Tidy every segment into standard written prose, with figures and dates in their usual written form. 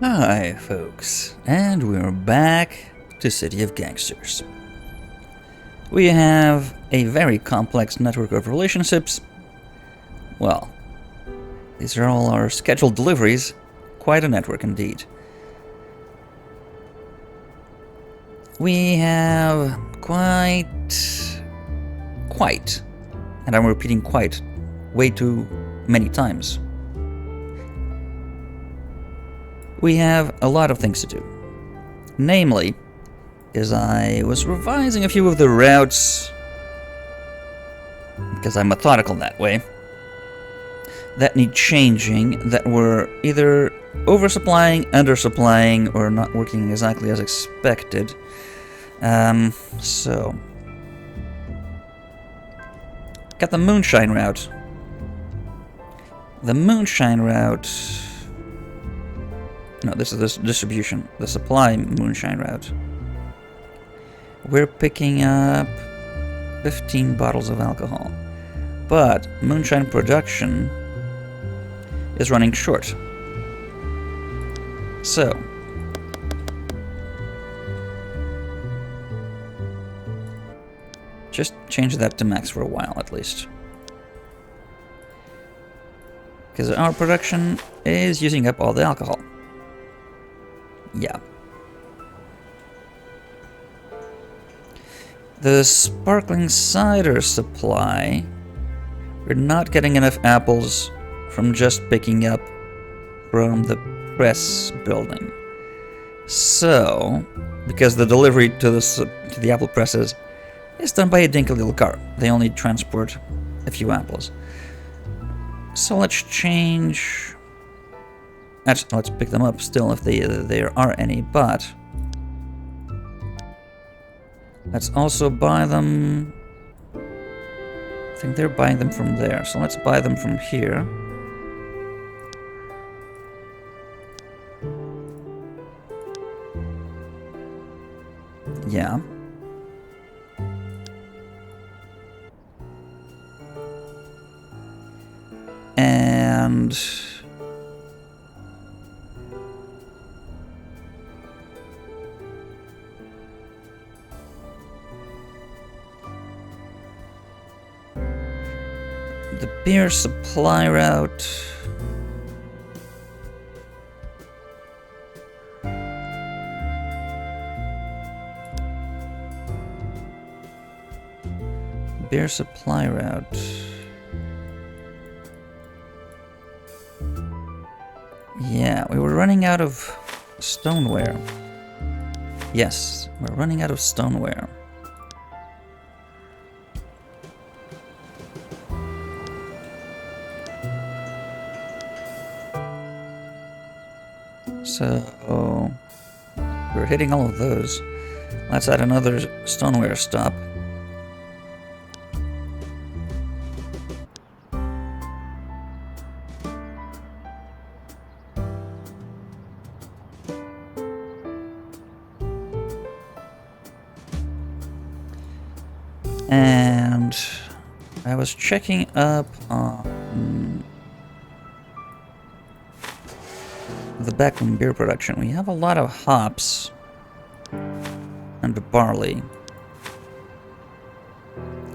Hi, folks, and we're back to City of Gangsters. We have a very complex network of relationships. Well, these are all our scheduled deliveries. Quite a network indeed. We have quite, and I'm repeating quite, way too many times. We have a lot of things to do. Namely, as I was revising a few of the routes, because I'm methodical that way, that need changing, that were either oversupplying, undersupplying, or not working exactly as expected. So got the moonshine route. The moonshine route... No, this is the distribution, the supply moonshine route. We're picking up 15 bottles of alcohol, but moonshine production is running short. So, just change that to max for a while at least. Because our production is using up all the alcohol. Yeah. The sparkling cider supply, we're not getting enough apples from just picking up from the press building. So, because the delivery to the apple presses is done by a dinky little car, they only transport a few apples. So let's change. Actually, let's pick them up still if there are any, but let's also buy them. I think they're buying them from there, so let's buy them from here. Yeah. And the beer supply route. Beer supply route. Yeah, we were running out of stoneware. Yes, we're running out of stoneware. So, we're hitting all of those. Let's add another stoneware stop. And I was checking up on the backroom beer production. We have a lot of hops and barley.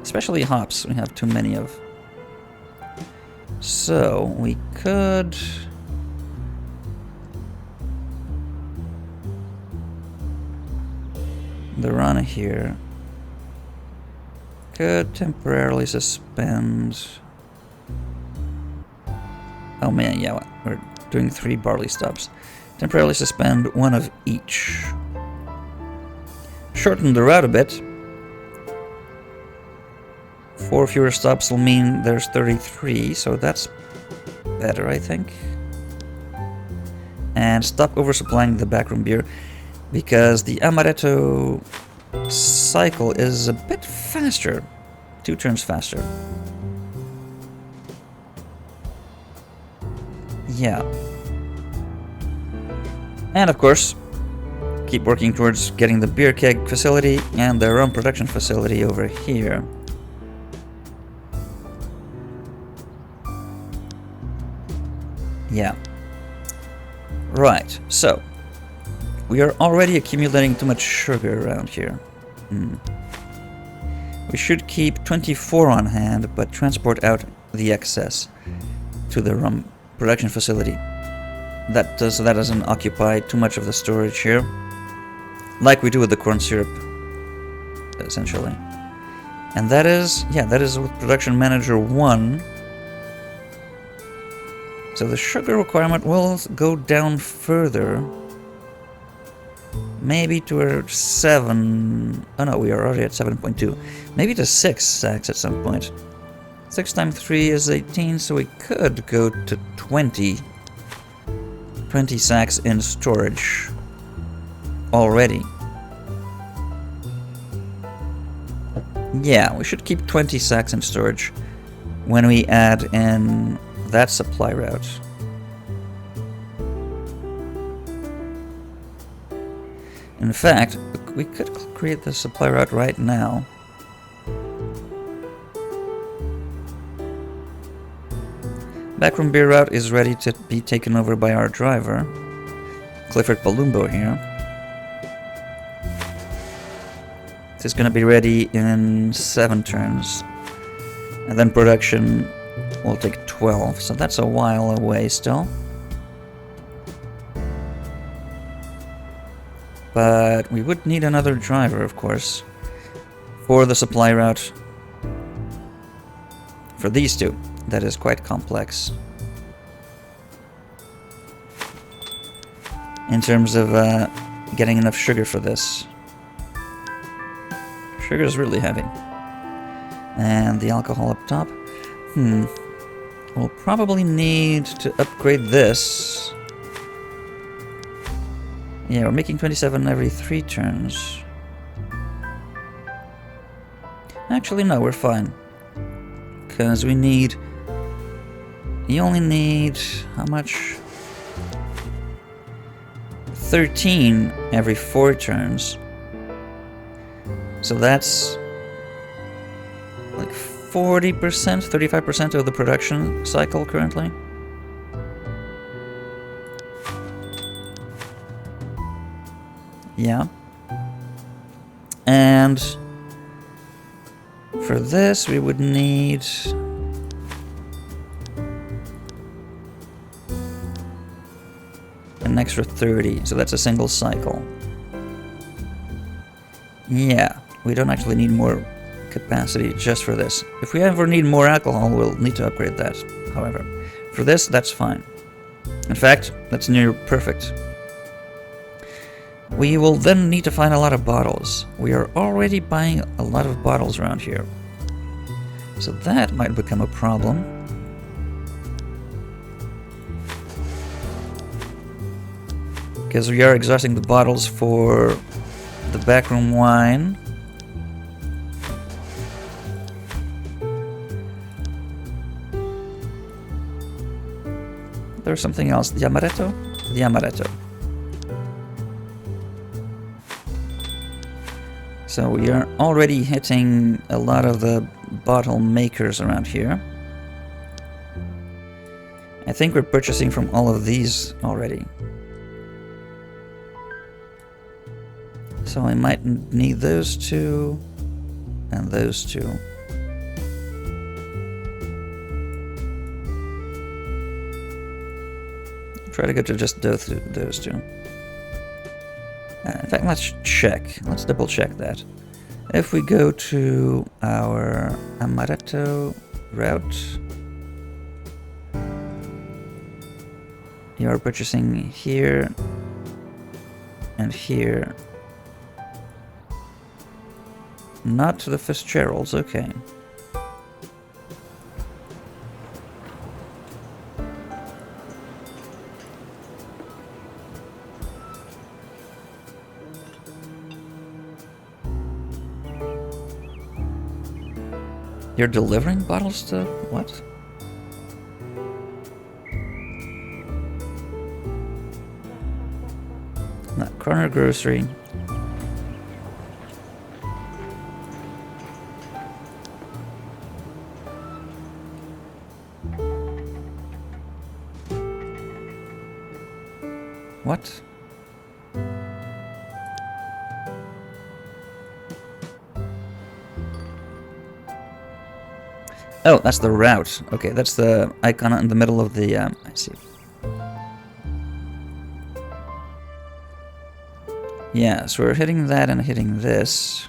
Especially hops, we have too many of. So, we could... the run here could temporarily suspend... Oh man, yeah, we're doing 3 barley stops. Temporarily suspend 1 of each. Shorten the route a bit. 4 fewer stops will mean there's 33, so that's better, I think. And stop oversupplying the backroom beer, because the amaretto cycle is a bit faster. 2 turns faster. Yeah. And of course, keep working towards getting the beer keg facility and the rum production facility over here. Yeah. Right, so we are already accumulating too much sugar around here. We should keep 24 on hand, but transport out the excess to the rum production facility. That doesn't occupy too much of the storage here, like we do with the corn syrup, essentially. And that is with production manager 1. So the sugar requirement will go down further. Maybe to 7... Oh no, we are already at 7.2. Maybe to 6 sacks at some point. 6 times 3 is 18, so we could go to 20 sacks in storage already. Yeah, we should keep 20 sacks in storage when we add in that supply route. In fact, we could create the supply route right now. Backroom beer route is ready to be taken over by our driver, Clifford Palumbo here. This is going to be ready in 7 turns. And then production will take 12, so that's a while away still. But we would need another driver, of course, for the supply route. For these two. That is quite complex. In terms of getting enough sugar for this. Sugar is really heavy. And the alcohol up top. We'll probably need to upgrade this. Yeah, we're making 27 every 3 turns. Actually, no, we're fine. Because we need... You only need... How much? 13 every 4 turns. So that's... like 40%, 35% of the production cycle currently. Yeah. And for this we would need an extra 30, so that's a single cycle. Yeah, we don't actually need more capacity just for this. If we ever need more alcohol, we'll need to upgrade that, however. For this, that's fine. In fact, that's near perfect. We will then need to find a lot of bottles. We are already buying a lot of bottles around here. So that might become a problem. Because we are exhausting the bottles for the backroom wine. There's something else. The amaretto? The amaretto. So we are already hitting a lot of the bottle makers around here. I think we're purchasing from all of these already. So I might need those two and those two. Try to get to just those two. In fact, let's check. Let's double check that. If we go to our amaretto route, you are purchasing here and here. Not to the Fitzgeralds, okay. You're delivering bottles to what? Not Corner Grocery. What? Oh, that's the route. Okay, that's the icon in the middle of the... I see. Yeah, so we're hitting that and hitting this.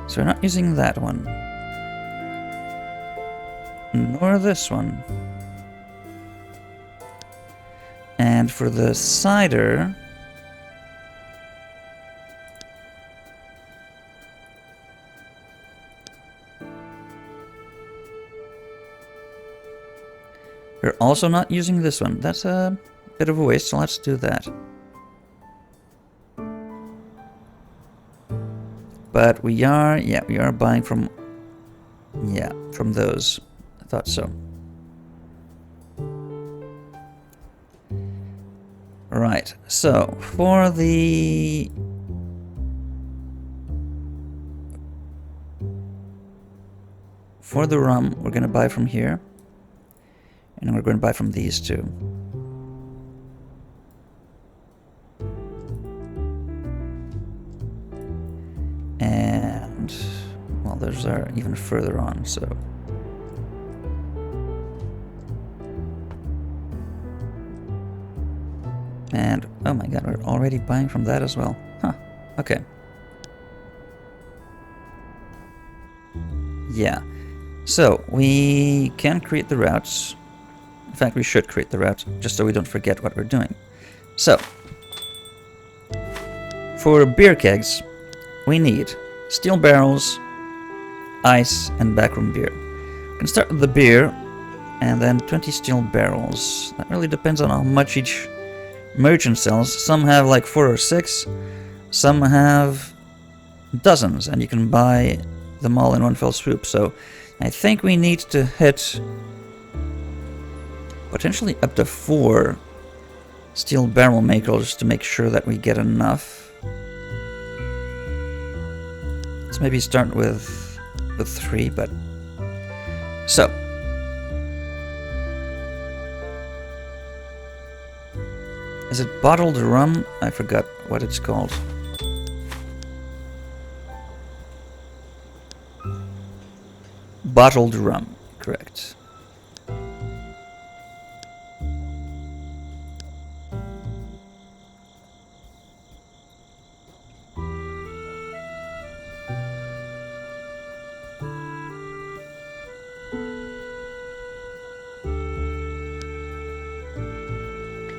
So we're not using that one. Nor this one. And for the cider... we're also not using this one. That's a bit of a waste, so let's do that. But we are, yeah, we are buying from, yeah, from those. I thought so. Right, so for the rum, we're going to buy from here. And we're going to buy from these two. And, well, those are even further on, so. And, oh my god, we're already buying from that as well. Huh, okay. Yeah. So, we can create the routes. In fact, we should create the route, just so we don't forget what we're doing. So, for beer kegs, we need steel barrels, ice, and backroom beer. We can start with the beer, and then 20 steel barrels. That really depends on how much each merchant sells. Some have like 4 or 6, some have dozens, and you can buy them all in one fell swoop. So, I think we need to hit potentially up to 4 steel barrel makers to make sure that we get enough. Let's maybe start with 3, but... So. Is it bottled rum? I forgot what it's called. Bottled rum, correct.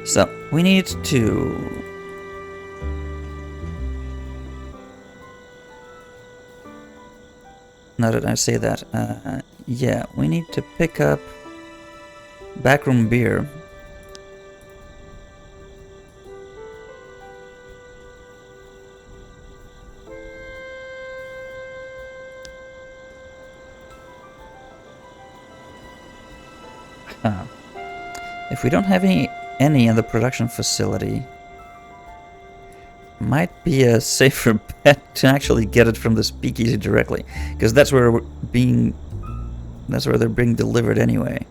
So, we need to... Now that I say that, yeah, we need to pick up backroom beer. If we don't have any in the production facility, might be a safer bet to actually get it from the speakeasy directly, because that's where they're being delivered anyway.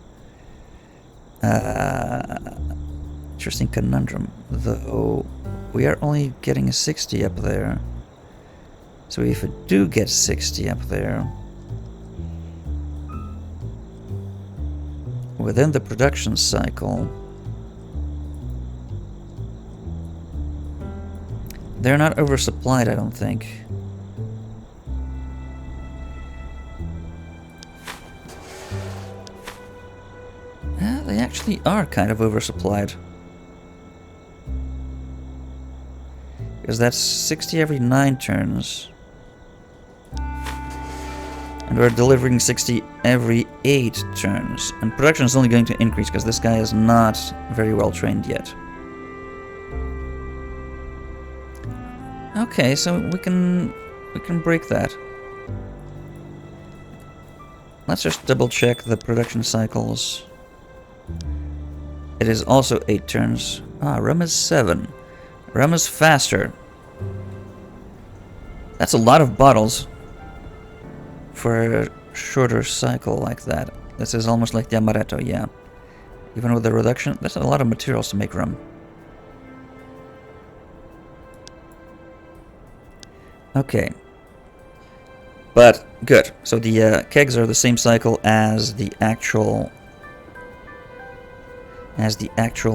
Interesting conundrum, though. We are only getting a 60 up there, so if we do get 60 up there within the production cycle, they're not oversupplied, I don't think. They actually are kind of oversupplied. Because that's 60 every 9 turns. And we're delivering 60 every 8 turns. And production is only going to increase because this guy is not very well trained yet. Okay, so we can break that. Let's just double check the production cycles. It is also 8 turns. Ah, rum is 7. Rum is faster. That's a lot of bottles for shorter cycle like that. This is almost like the amaretto, yeah. Even with the reduction, there's a lot of materials to make rum. Okay. But, good. So the kegs are the same cycle as the actual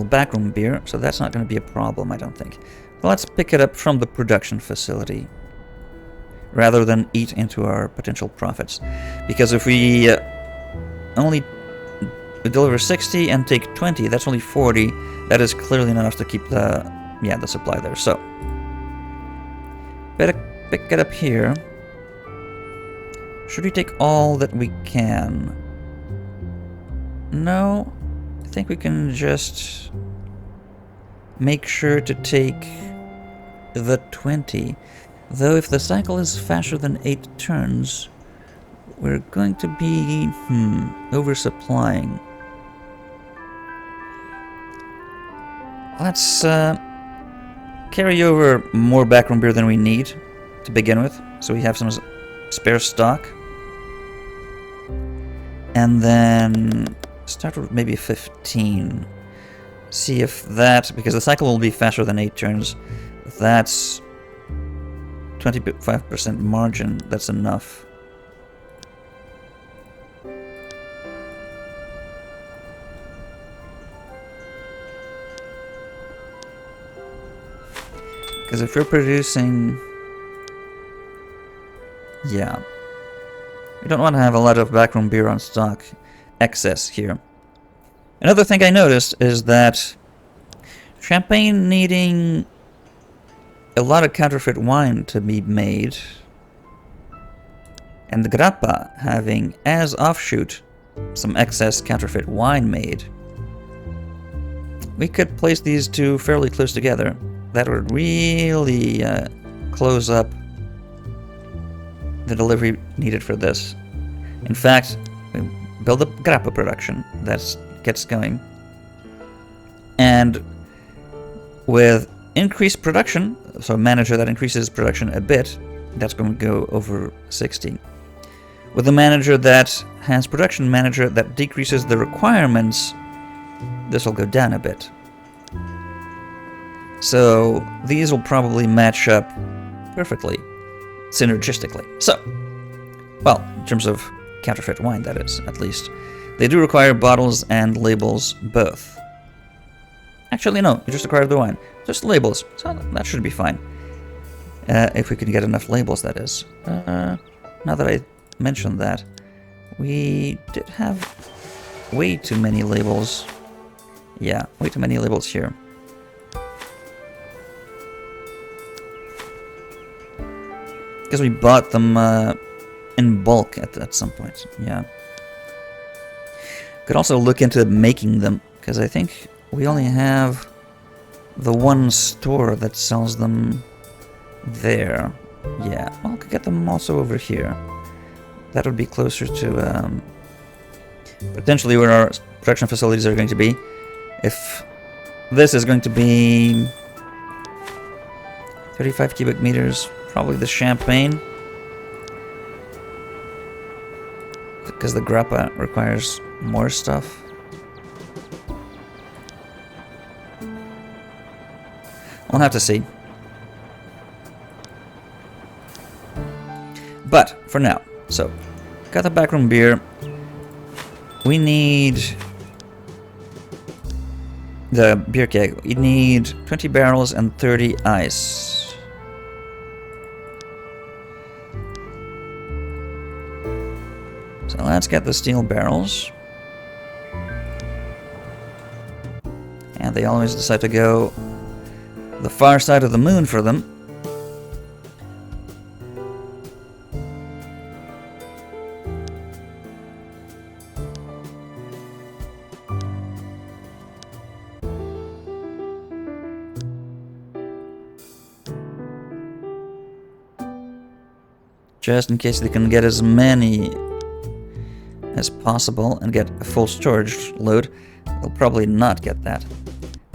backroom beer, so that's not going to be a problem, I don't think. But let's pick it up from the production facility, rather than eat into our potential profits. Because if we only deliver 60 and take 20, that's only 40. That is clearly not enough to keep the supply there. So, better pick it up here. Should we take all that we can? No, I think we can just make sure to take the 20. Though if the cycle is faster than 8 turns, we're going to be, oversupplying. Let's carry over more backroom beer than we need to begin with, so we have some spare stock. And then start with maybe 15. See if that, because the cycle will be faster than 8 turns, if that's 25% margin, that's enough. Because if we're producing... yeah. We don't want to have a lot of backroom beer on stock excess here. Another thing I noticed is that champagne needing a lot of counterfeit wine to be made, and the grappa having as offshoot some excess counterfeit wine made, we could place these two fairly close together. That would really close up the delivery needed for this. In fact, we build up grappa production that gets going, and with increased production, so a manager that increases production a bit, that's going to go over 60. With a manager that has production manager that decreases the requirements, this will go down a bit. So these will probably match up perfectly, synergistically. So, well, in terms of counterfeit wine, that is, at least. They do require bottles and labels both. Actually, no, you just require the wine. Just labels, so that should be fine. If we can get enough labels, that is. Now that I mentioned that, we did have way too many labels. Yeah, way too many labels here. Because we bought them in bulk at some point, yeah. Could also look into making them, because I think we only have the one store that sells them there. Yeah, well, we could get them also over here. That would be closer to potentially where our production facilities are going to be. If this is going to be 35 cubic meters, probably the champagne, because the grappa requires more stuff. We'll have to see. But for now, so got the backroom beer. We need the beer keg. We need 20 barrels and 30 ice. So let's get the steel barrels. And they always decide to go the far side of the moon for them. Just in case they can get as many as possible and get a full storage load. They'll probably not get that.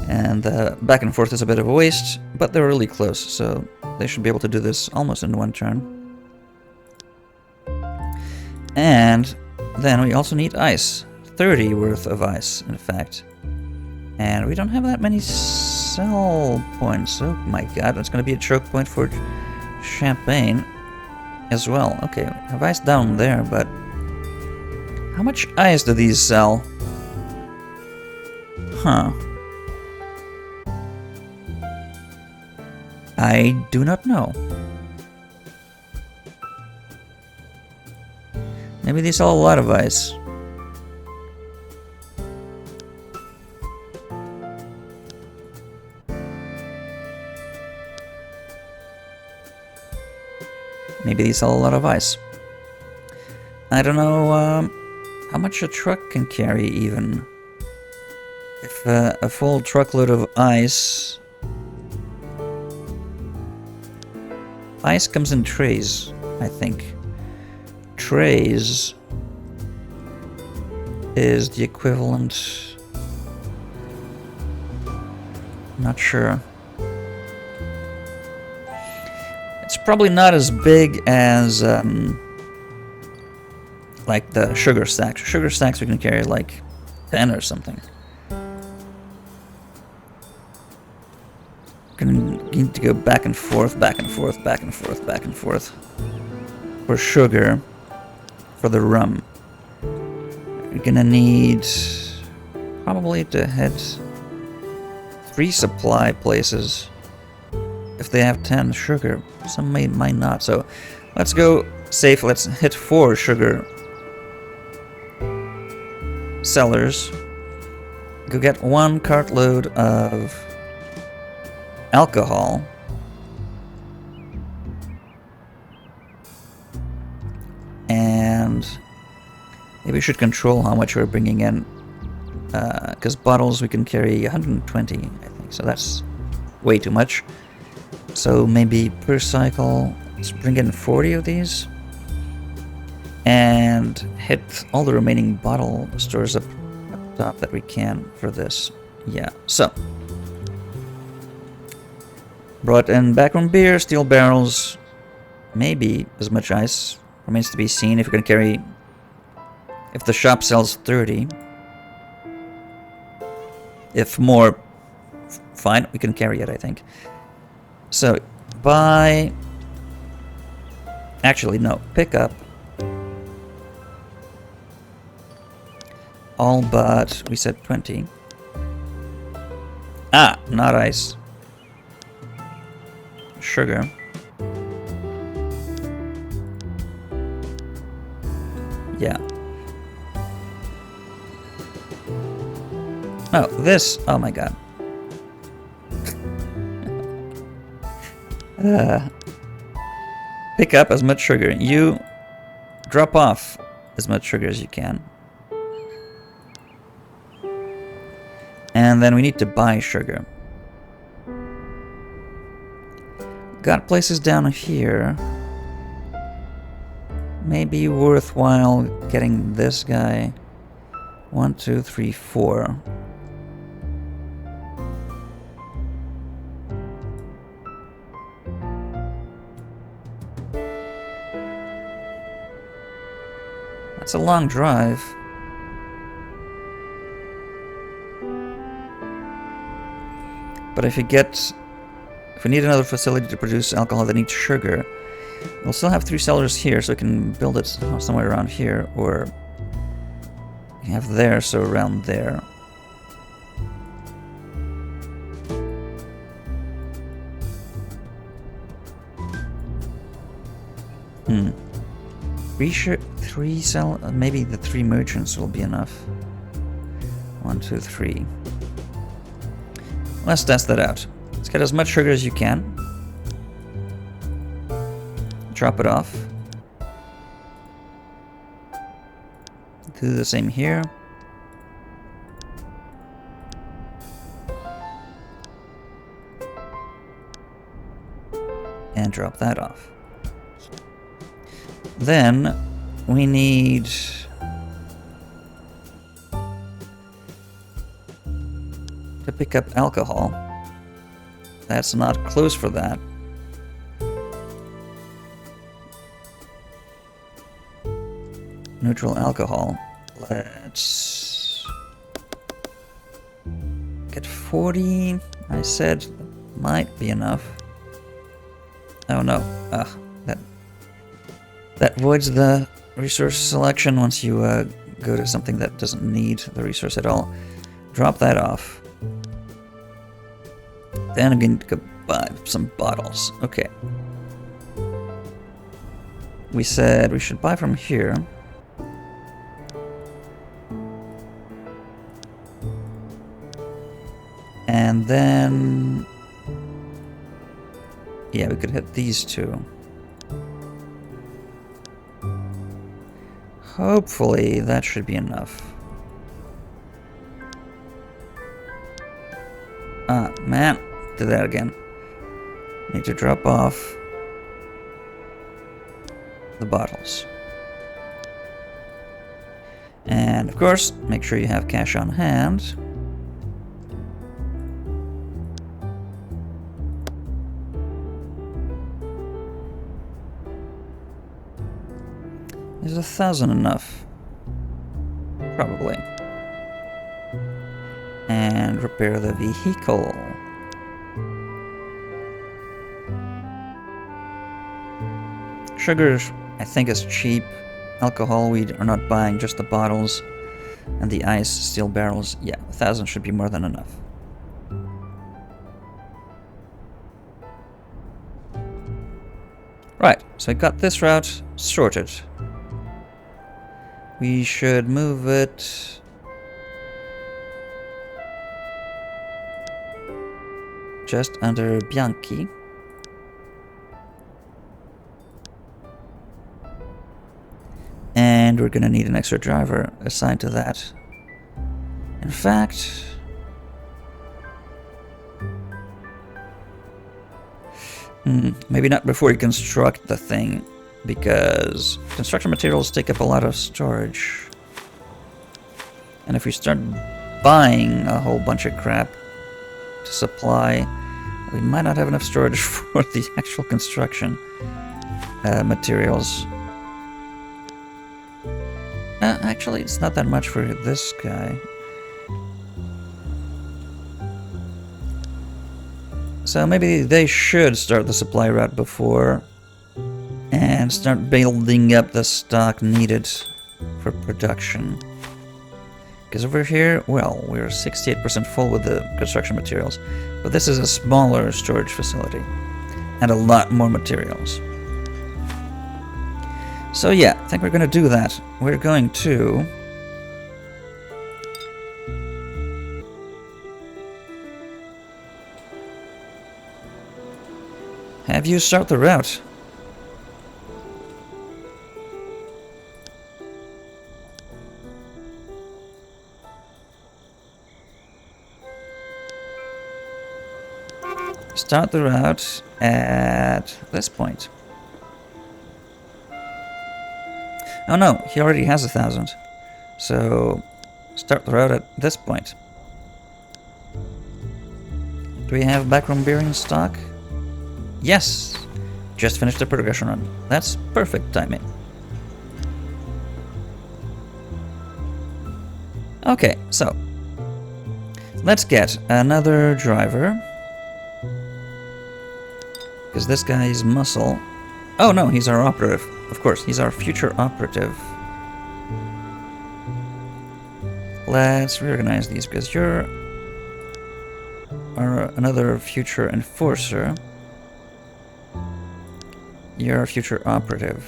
And back and forth is a bit of a waste, but they're really close, so they should be able to do this almost in one turn. And then we also need ice. 30 worth of ice, in fact. And we don't have that many sell points. Oh my god, it's gonna be a choke point for champagne as well. Okay, we have ice down there, but how much ice do these sell? Huh. I do not know. Maybe they sell a lot of ice. Maybe they sell a lot of ice. I don't know how much a truck can carry even. If a full truckload of ice... Ice comes in trays, I think. Trays is the equivalent... Not sure. It's probably not as big as like the sugar stacks. Sugar stacks we can carry like 10 or something. Gonna need to go back and forth, back and forth, back and forth, back and forth. For sugar, for the rum. We're gonna need probably to hit 3 supply places. If they have 10 sugar, some might not. So let's go safe. Let's hit 4 sugar sellers. Go get 1 cartload of alcohol. And maybe we should control how much we're bringing in. Because bottles we can carry 120, I think. So that's way too much. So maybe per cycle, let's bring in 40 of these. And hit all the remaining bottle stores up top that we can for this. Yeah, so. Brought in backroom beer, steel barrels, maybe as much ice. Remains to be seen if we're going to carry... If the shop sells 30. If more, fine, we can carry it, I think. So, buy... Actually, no, pick up. All but, we said 20. Ah, not ice. Sugar. Yeah. Oh, this. Oh my god. Pick up as much sugar. You drop off as much sugar as you can. And then we need to buy sugar. Got places down here. Maybe worthwhile getting this guy. 1, 2, 3, 4. That's a long drive. But if we need another facility to produce alcohol that needs sugar, we'll still have 3 cellars here, so we can build it somewhere around here, or we have there, so around there. Maybe the 3 merchants will be enough. 1, 2, 3. Let's test that out. Let's get as much sugar as you can. Drop it off. Do the same here. And drop that off. Then we need to pick up alcohol. That's not close for that. neutral alcohol. Let's get 40. I said might be enough. Oh no. That voids the resource selection once you go to something that doesn't need the resource at all. Drop that off. Then I'm going to go buy some bottles. Okay. We said we should buy from here. And then... yeah, we could hit these two. Hopefully that should be enough. Ah, man. Did that again. Need to drop off the bottles. And of course, make sure you have cash on hand. Is 1,000 enough? Probably. And repair the vehicle. Sugar, I think, is cheap. Alcohol, we are not buying, just the bottles. And the ice, steel barrels. Yeah, 1,000 should be more than enough. Right, so I got this route sorted. We should move it... just under Bianchi. And we're gonna need an extra driver assigned to that. In fact... maybe not before you construct the thing, because construction materials take up a lot of storage. And if we start buying a whole bunch of crap to supply, we might not have enough storage for the actual construction materials. Actually, it's not that much for this guy. So maybe they should start the supply route before and start building up the stock needed for production. Because over here, well, we're 68% full with the construction materials, but this is a smaller storage facility and a lot more materials. So yeah, I think we're going to do that. We're going to... have you start the route. Start the route at this point. Oh no, he already has 1,000. So, start the route at this point. Do we have backroom beer in stock? Yes! Just finished the progression run. That's perfect timing. Okay, so let's get another driver. Because this guy's muscle... oh no, he's our operative. Of course, he's our future operative. Let's reorganize these because you're another future enforcer. You're a future operative.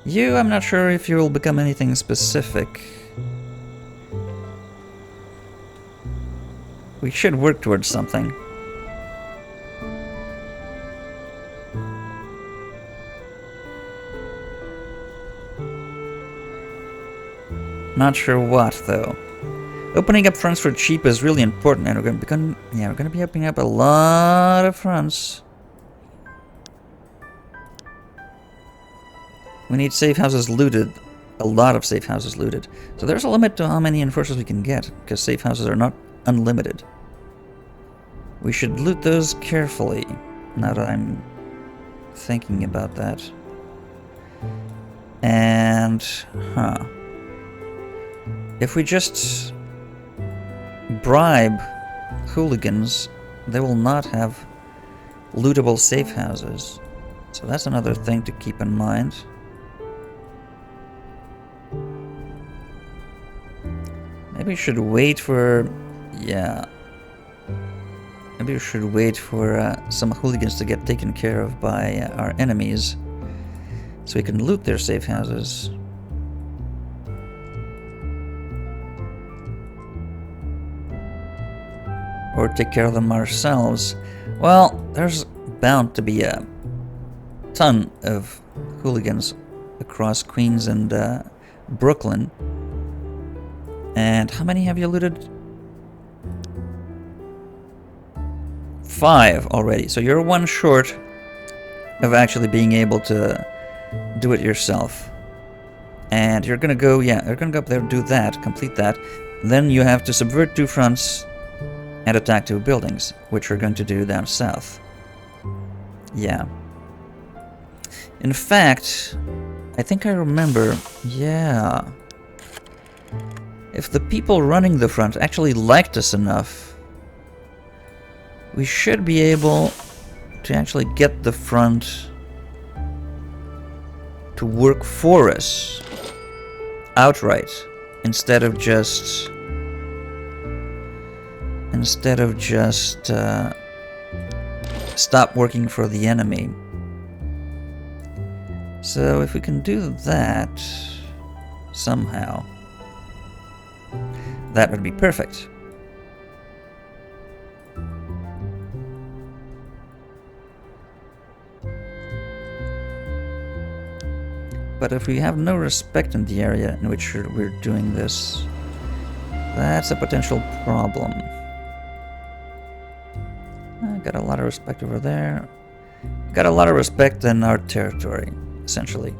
You, I'm not sure if you will become anything specific. We should work towards something. Not sure what, though. Opening up fronts for cheap is really important, and we're gonna be opening up a lot of fronts. We need safe houses looted. A lot of safe houses looted. So there's a limit to how many enforcers we can get, because safe houses are not unlimited. We should loot those carefully, now that I'm thinking about that. And, if we just bribe hooligans, they will not have lootable safe houses. So that's another thing to keep in mind. Maybe we should wait for... yeah. Maybe we should wait for some hooligans to get taken care of by our enemies, so we can loot their safe houses. Or take care of them ourselves. Well, there's bound to be a ton of hooligans across Queens and Brooklyn. And how many have you looted? 5 already. So you're one short of actually being able to do it yourself. And you're gonna go, yeah, you're gonna go up there, do that, complete that. Then you have to subvert 2 fronts and attack 2 buildings, which we're going to do down south. Yeah. In fact, I think I remember, yeah. If the people running the front actually liked us enough, we should be able to actually get the front to work for us outright, instead of just stop working for the enemy. So if we can do that somehow, that would be perfect. But if we have no respect in the area in which we're doing this, that's a potential problem. I got a lot of respect over there. Got a lot of respect in our territory, essentially.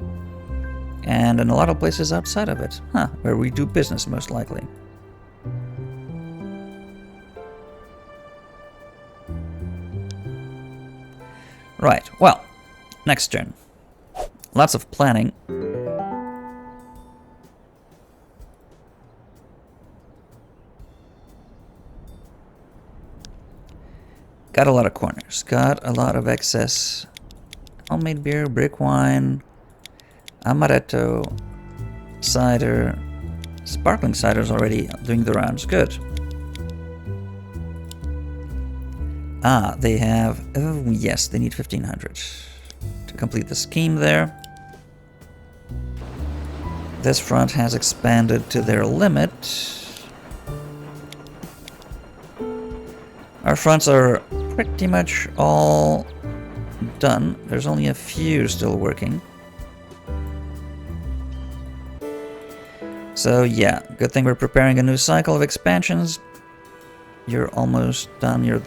And in a lot of places outside of it, where we do business, most likely. Right, well, next turn. Lots of planning. Got a lot of corners. Got a lot of excess homemade beer, brick wine, amaretto, cider. Sparkling cider's already doing the rounds. Good. Ah, they have... oh, yes, they need 1,500 to complete the scheme there. This front has expanded to their limit. Our fronts are pretty much all done. There's only a few still working. So yeah, good thing we're preparing a new cycle of expansions. You're almost done. You're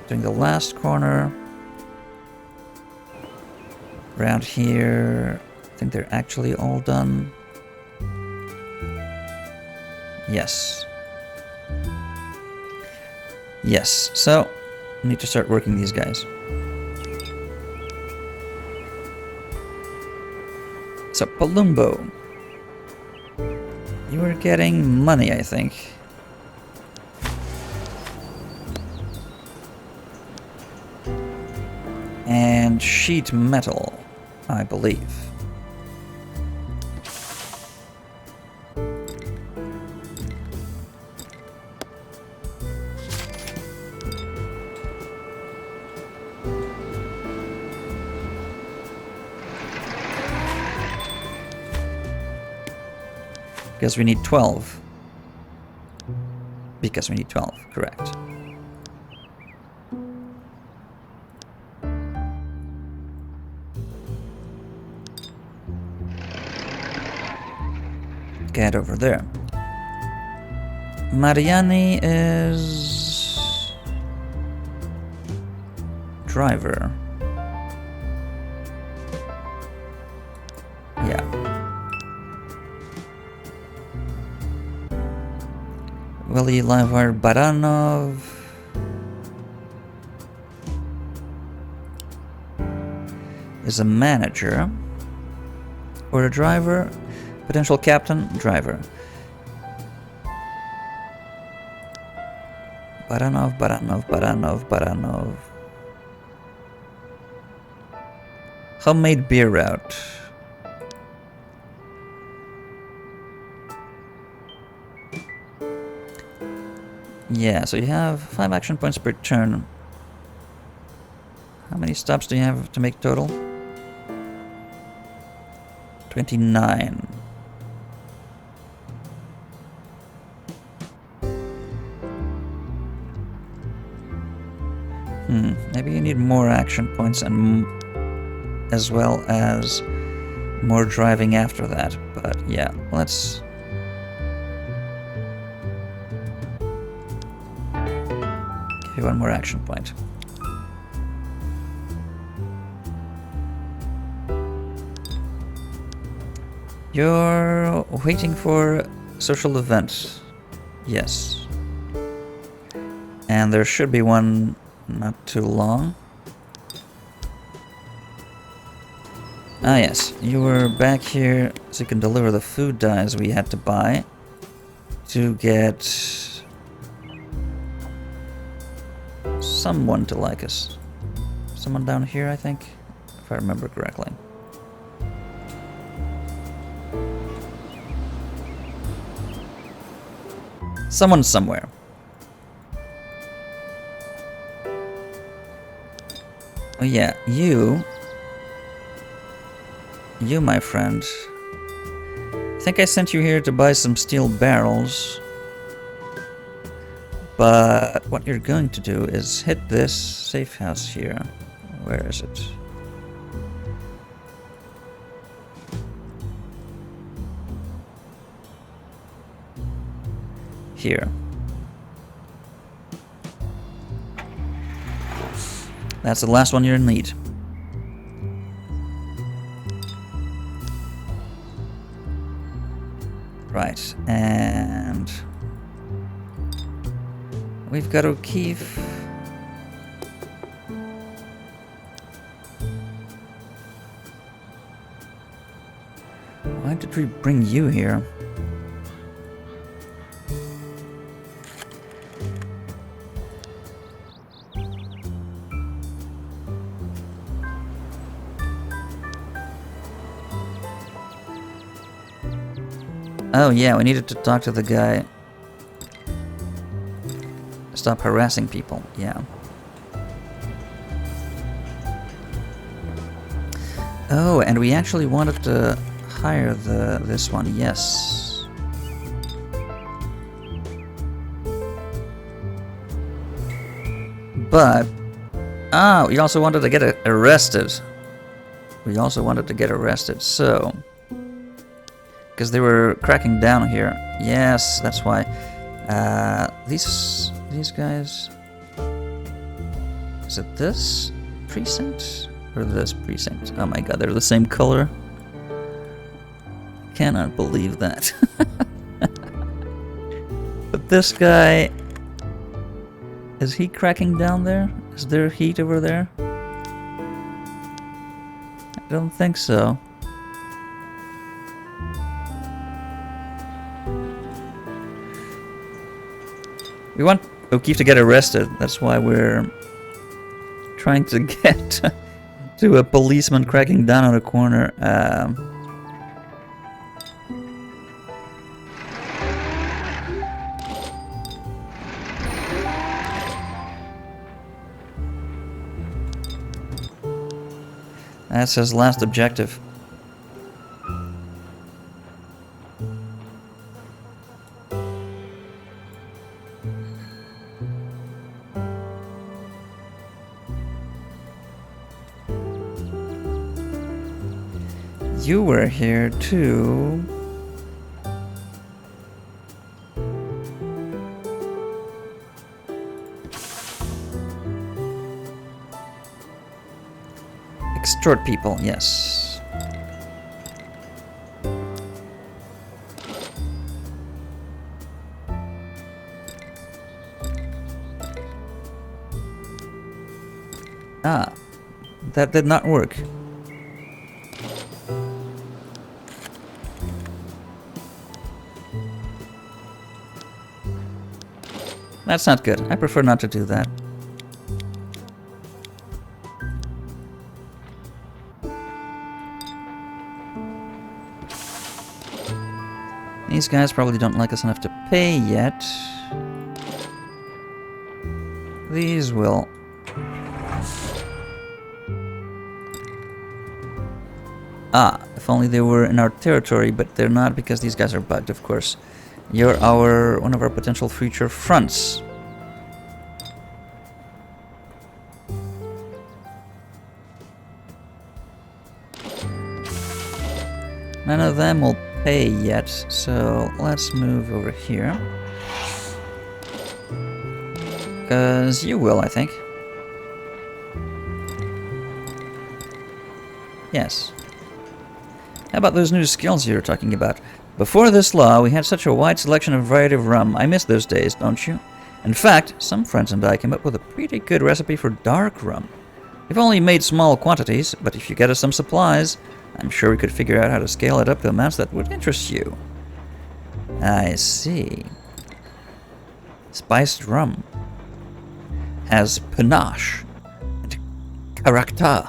doing the last corner. Around here, I think they're actually all done. Yes. Yes, so we need to start working these guys. So, Palumbo. You are getting money, I think. And sheet metal, I believe. Because we need 12. Because we need 12, correct. Get over there. Mariani is... driver. Yeah. Willy Lavar Baranov. Is a manager. for a driver. Potential captain, driver. Baranov. Homemade beer route. Yeah, so you have 5 action points per turn. How many stops do you have to make total? 29. Maybe you need more action points and as well as more driving after that. But yeah, let's... give you one more action point. You're waiting for social events. Yes. And there should be one not too long. Ah yes, you were back here so you can deliver the food dyes we had to buy to get someone to like us. Someone down here, I think, if I remember correctly. Someone somewhere. Oh yeah, you, my friend. I think I sent you here to buy some steel barrels. But what you're going to do is hit this safe house here. Where is it? Here. That's the last one you'll need. Right, and we've got O'Keefe. Why did we bring you here? Oh yeah, we needed to talk to the guy. Stop harassing people, yeah. Oh, and we actually wanted to hire this one, yes. But, we also wanted to get arrested. We also wanted to get arrested, so... because they were cracking down here. Yes, that's why. These guys... is it this precinct? Or this precinct? Oh my god, they're the same color. Cannot believe that. But this guy... is he cracking down there? Is there heat over there? I don't think so. We want O'Keefe to get arrested. That's why we're trying to get to a policeman cracking down on a corner. That's his last objective. You were here to... extort people, yes. Ah, that did not work. That's not good. I prefer not to do that. These guys probably don't like us enough to pay yet. These will. Ah, if only they were in our territory, but they're not because these guys are bugged, of course. You're one of our potential future fronts. None of them will pay yet, so let's move over here. Because you will, I think. Yes. How about those new skills you were talking about? Before this law, we had such a wide selection and variety of rum. I miss those days, don't you? In fact, some friends and I came up with a pretty good recipe for dark rum. We've only made small quantities, but if you get us some supplies, I'm sure we could figure out how to scale it up to amounts that would interest you. I see. Spiced rum has panache and character.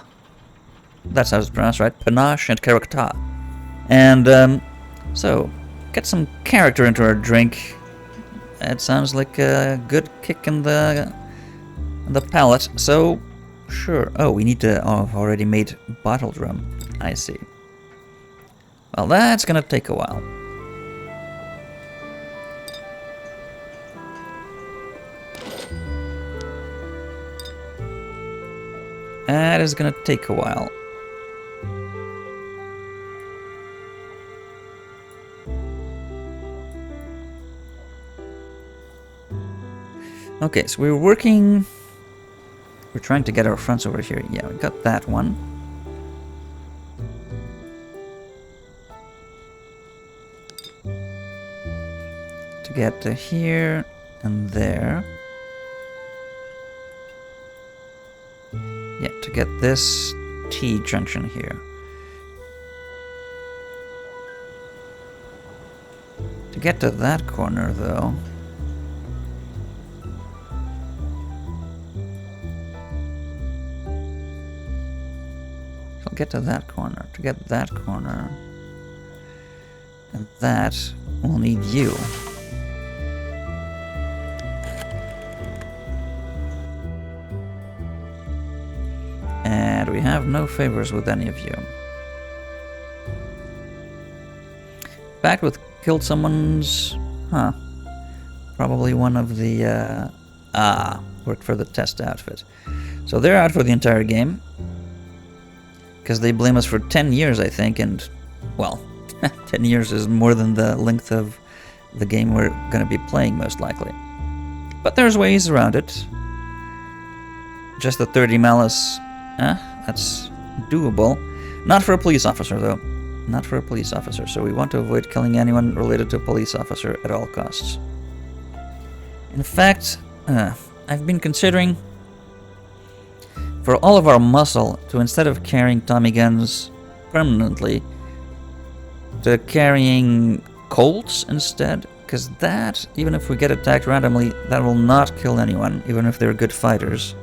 That's how it's pronounced, right? Panache and character. And, so, get some character into our drink. It sounds like a good kick in the palate, so, sure. Oh, we need to, I've already made bottled rum. I see. Well, that's gonna take a while. That is gonna take a while. Okay, so we're trying to get our fronts over here. Yeah, we got that one. To get to here and there. Yeah, to get this T junction here. To get to that corner, though. Get to that corner. To get that corner. And that will need you. And we have no favors with any of you. In fact, with killed someone's... Huh. Probably one of the... worked for the test outfit. So they're out for the entire game. Because they blame us for 10 years, I think, and, well, 10 years is more than the length of the game we're going to be playing, most likely. But there's ways around it. Just the 30 malice, that's doable. Not for a police officer, though. Not for a police officer, so we want to avoid killing anyone related to a police officer at all costs. In fact, I've been considering... for all of our muscle, to instead of carrying Tommy guns permanently, to carrying Colts instead, because that, even if we get attacked randomly, that will not kill anyone, even if they're good fighters.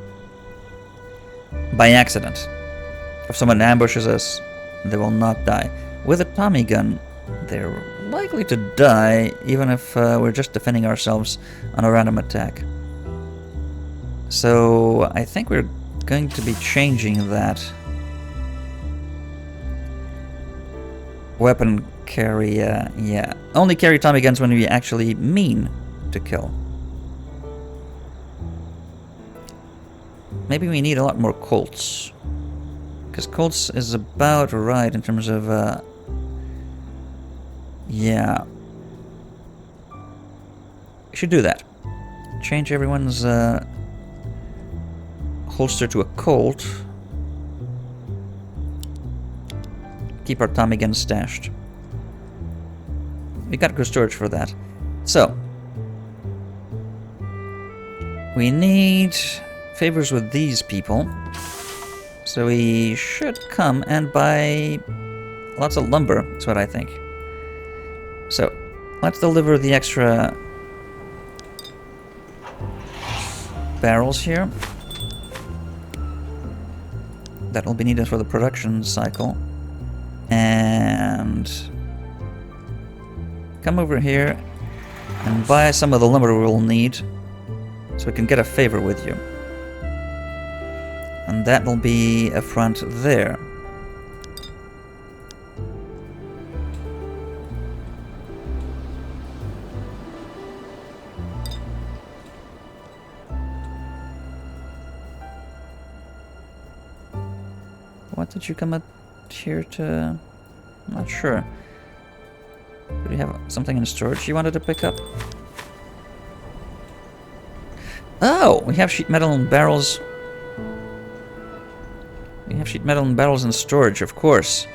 By accident. If someone ambushes us, they will not die. With a Tommy gun, they're likely to die, even if we're just defending ourselves on a random attack. So, I think we're going to be changing that weapon carry, yeah. Only carry Tommy guns when we actually mean to kill. Maybe we need a lot more Colts. Because Colts is about right in terms of, yeah. We should do that. Change everyone's, holster to a Colt. Keep our Tommy guns stashed. We got good storage for that. So, we need favors with these people. So we should come and buy lots of lumber, that's what I think. So, let's deliver the extra barrels here. That will be needed for the production cycle. And come over here and buy some of the lumber we'll need so we can get a favor with you. And that will be a front there. What did you come out here to? I'm not sure. Do you have something in storage you wanted to pick up? Oh, we have sheet metal and barrels. We have sheet metal and barrels in storage, of course.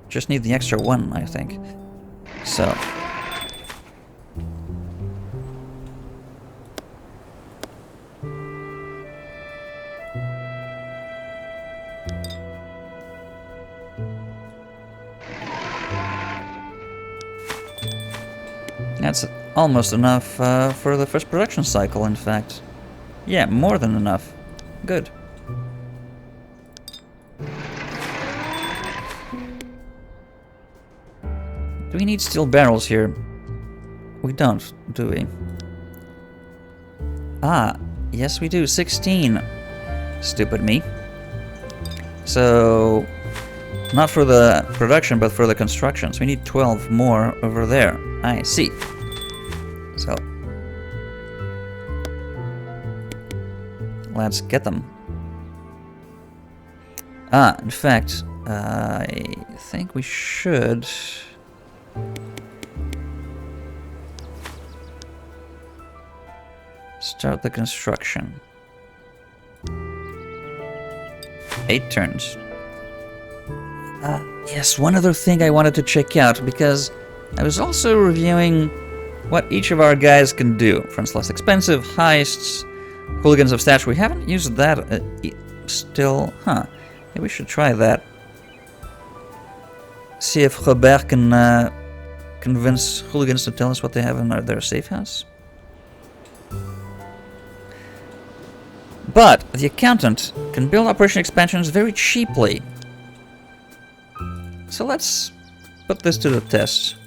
Just need the extra one, I think. So. That's almost enough for the first production cycle, in fact. Yeah, more than enough. Good. Do we need steel barrels here? We don't, do we? Ah, yes we do. 16. Stupid me. So, not for the production, but for the construction. So we need 12 more over there. I see. So, let's get them. Ah, in fact, I think we should... start the construction. 8 turns. Yes, one other thing I wanted to check out, because I was also reviewing what each of our guys can do. For instance, less expensive, heists, hooligans of stature. We haven't used that still. Huh. Maybe we should try that. See if Robert can convince hooligans to tell us what they have in their safe house. But the accountant can build operation expansions very cheaply. So let's put this to the test.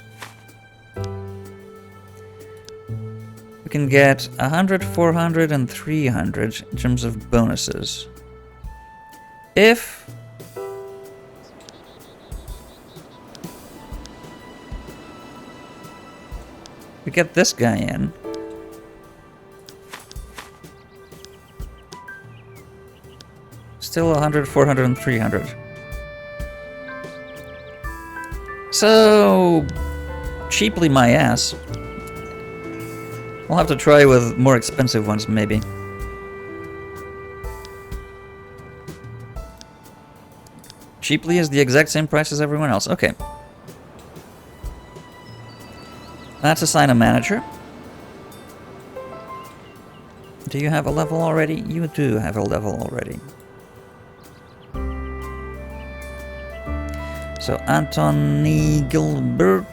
We can get 100, 400, and 300 in terms of bonuses. If we get this guy in, still 100, 400, and 300. So, cheaply my ass. We'll have to try with more expensive ones, maybe. Cheaply is the exact same price as everyone else. Okay. Let's assign a manager. Do you have a level already? You do have a level already. So Anthony Gilbert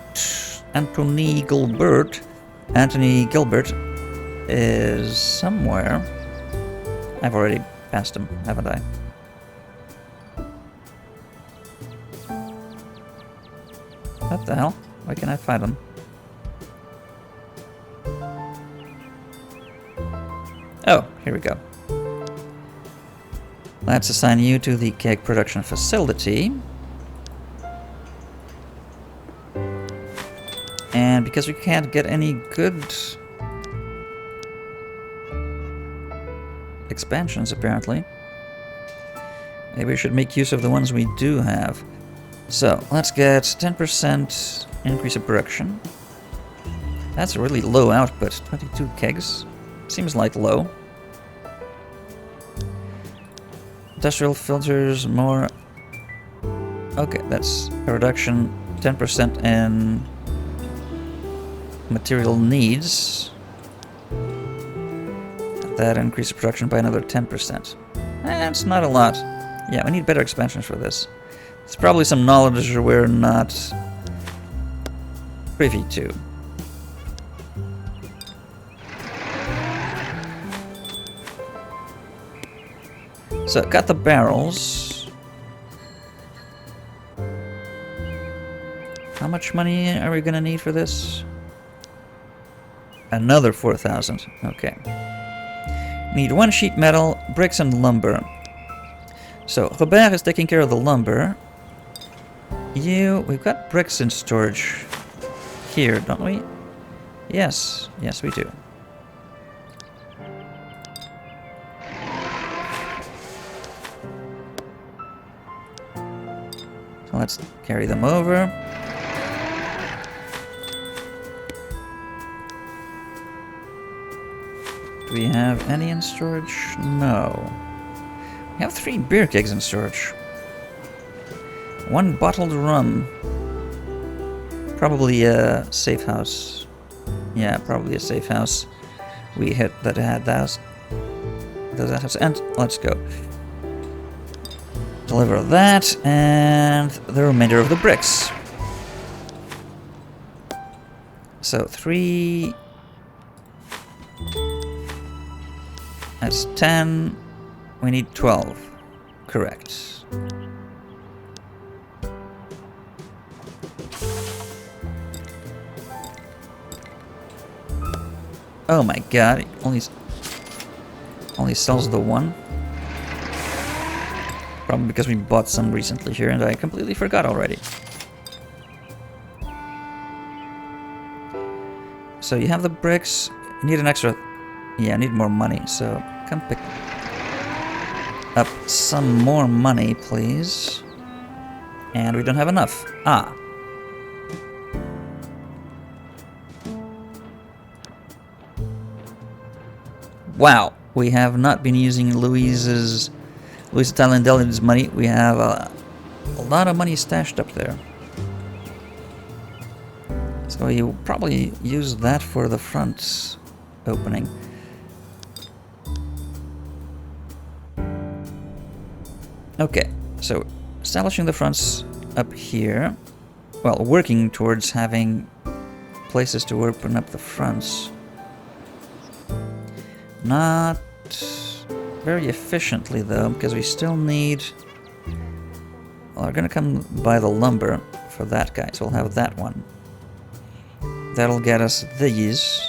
is somewhere. I've already passed him, haven't I? What the hell? Why can't I find him? Oh, here we go. Let's assign you to the keg production facility. And because we can't get any good expansions, apparently, maybe we should make use of the ones we do have. So, let's get 10% increase of production. That's a really low output. 22 kegs. Seems like low. Industrial filters, more... Okay, that's a reduction. 10% in material needs. That increases production by another 10%. It's not a lot. Yeah, we need better expansions for this. It's probably some knowledge we're not privy to. So, got the barrels. How much money are we gonna need for this? Another 4,000. Okay. Need 1 sheet metal, bricks, and lumber. So, Robert is taking care of the lumber. We've got bricks in storage here, don't we? Yes, yes we do. So let's carry them over. Do we have any in storage? No. We have 3 beer kegs in storage. 1 bottled rum. Probably a safe house. Yeah, probably a safe house. We hit that had those assets. And let's go. Deliver that and the remainder of the bricks. So 3. That's 10. We need 12. Correct. Oh my god, it only sells the 1. Probably because we bought some recently here and I completely forgot already. So you have the bricks, you need an extra... Yeah, I need more money, so come pick up some more money, please. And we don't have enough. Ah. Wow, we have not been using Luis Talandelli's money. We have a lot of money stashed up there. So you probably use that for the front opening. Okay, so establishing the fronts up here. Well, working towards having places to open up the fronts. Not very efficiently though, because we still need... Well, we're gonna come buy the lumber for that guy, so we'll have that one. That'll get us these.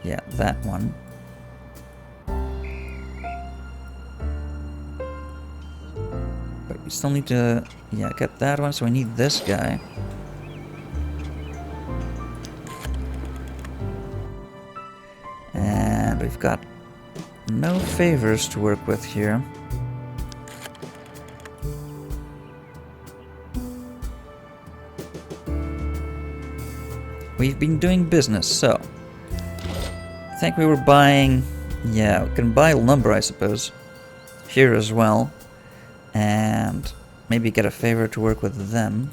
Yeah, that one. But we still need to, yeah, get that one, so we need this guy. And we've got no favors to work with here. We've been doing business, so... I think we were buying... Yeah, we can buy lumber, I suppose. Here as well. And maybe get a favor to work with them.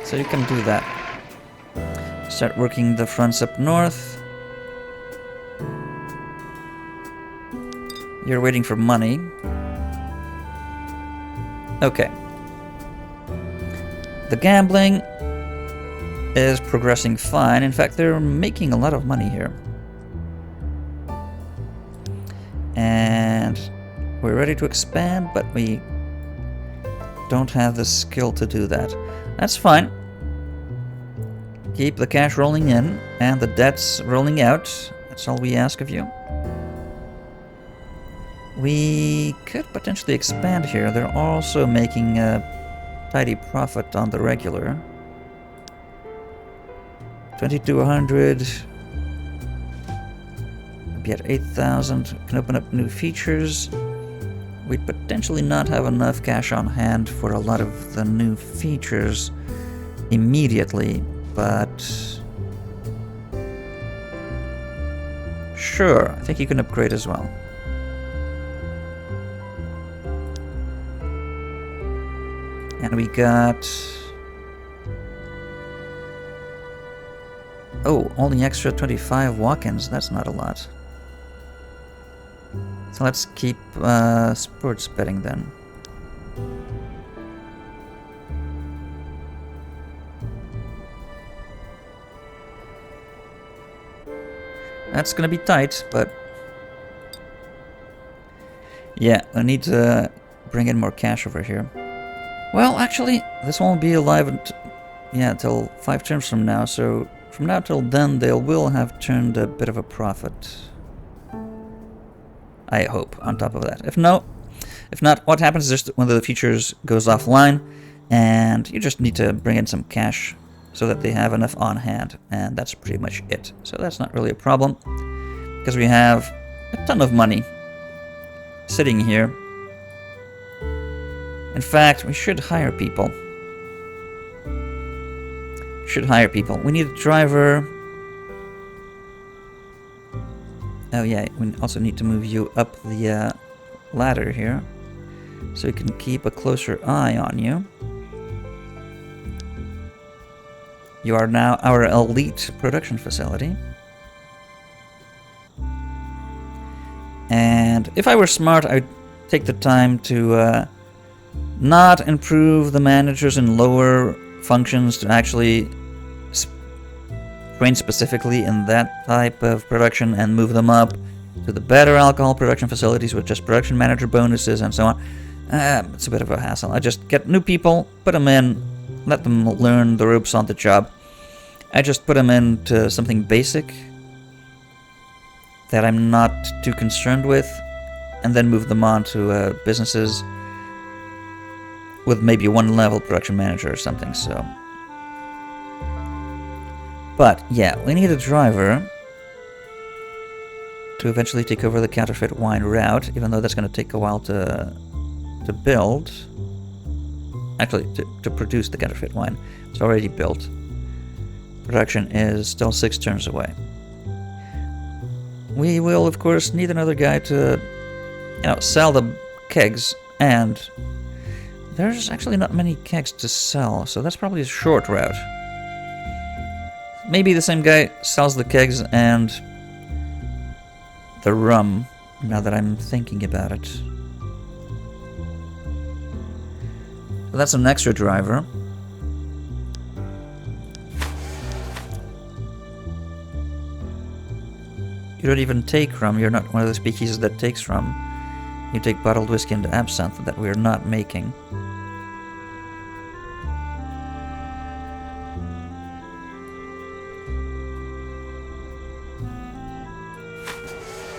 So you can do that. Start working the fronts up north. You're waiting for money. Okay. The gambling is progressing fine. In fact, they're making a lot of money here. And we're ready to expand, but we don't have the skill to do that. That's fine. Keep the cash rolling in and the debts rolling out. That's all we ask of you. We could potentially expand here. They're also making a tidy profit on the regular. 2200. Be at 8,000. Can open up new features. We'd potentially not have enough cash on hand for a lot of the new features immediately, but Sure, I think you can upgrade as well. And we got... Oh, only extra 25 walk-ins. That's not a lot. So let's keep sports betting then. That's gonna be tight, but... Yeah, I need to bring in more cash over here. Well, actually, this won't be alive until 5 turns from now, so from now till then they will have turned a bit of a profit. I hope, on top of that. If not, what happens is just one of the features goes offline, and you just need to bring in some cash so that they have enough on hand, and that's pretty much it. So that's not really a problem, because we have a ton of money sitting here. In fact, we should hire people. We need a driver. Oh yeah, we also need to move you up the ladder here, so we can keep a closer eye on you. You are now our elite production facility. And if I were smart, I'd take the time to not improve the managers in lower functions to actually train specifically in that type of production and move them up to the better alcohol production facilities with just production manager bonuses and so on. It's a bit of a hassle. I just get new people, put them in, let them learn the ropes on the job. I just put them into something basic that I'm not too concerned with, and then move them on to businesses with maybe 1 level production manager or something, so. But yeah, we need a driver to eventually take over the counterfeit wine route, even though that's going to take a while to build. Actually, to produce the counterfeit wine. It's already built. Production is still 6 turns away. We will, of course, need another guy to, sell the kegs, and there's actually not many kegs to sell, so that's probably a short route. Maybe the same guy sells the kegs and the rum, now that I'm thinking about it. So that's an extra driver. You don't even take rum, you're not one of the speakeasies that takes rum. You take bottled whiskey and absinthe that we're not making.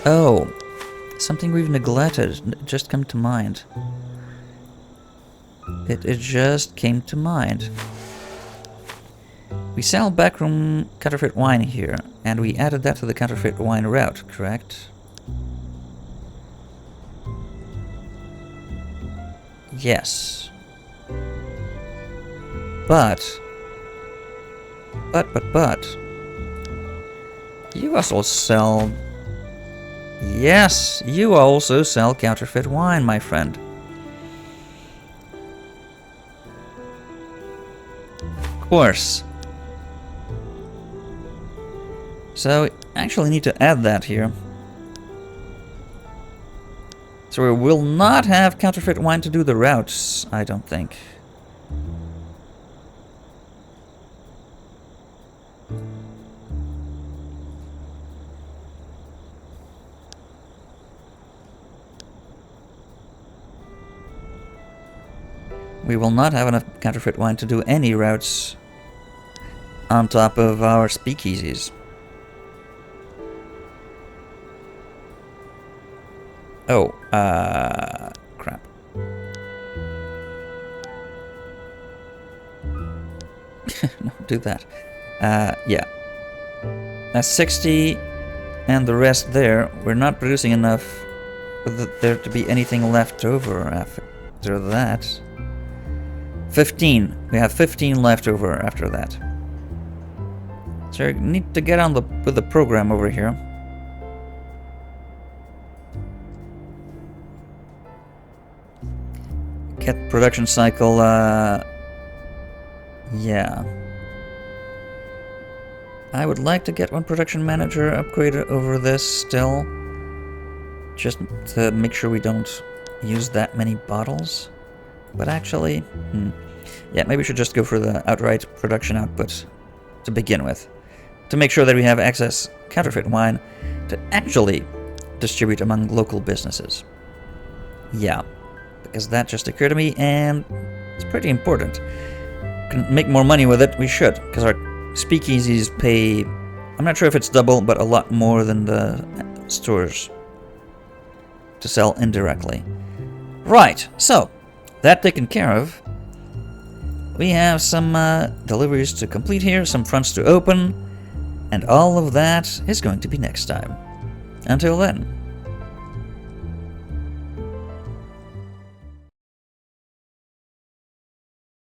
Oh, something we've neglected just came to mind. It just came to mind. We sell backroom counterfeit wine here, and we added that to the counterfeit wine route, correct? Yes. But... You also sell... Yes, you also sell counterfeit wine, my friend. Of course. So, we actually need to add that here. So we will not have counterfeit wine to do the routes, I don't think. We will not have enough counterfeit wine to do any routes on top of our speakeasies. Oh, crap. No, do that. Yeah. That's 60, and the rest there. We're not producing enough for there to be anything left over after that. 15. We have 15 left over after that. So we need to get on with the program over here. get production cycle, yeah. I would like to get one production manager upgraded over this still. Just to make sure we don't use that many bottles. But actually, yeah, maybe we should just go for the outright production output to begin with. To make sure that we have excess counterfeit wine to actually distribute among local businesses. Yeah, because that just occurred to me, and it's pretty important. Can make more money with it, we should, because our speakeasies pay, I'm not sure if it's double, but a lot more than the stores to sell indirectly. Right, so, that taken care of, we have some deliveries to complete here, some fronts to open, and all of that is going to be next time. Until then.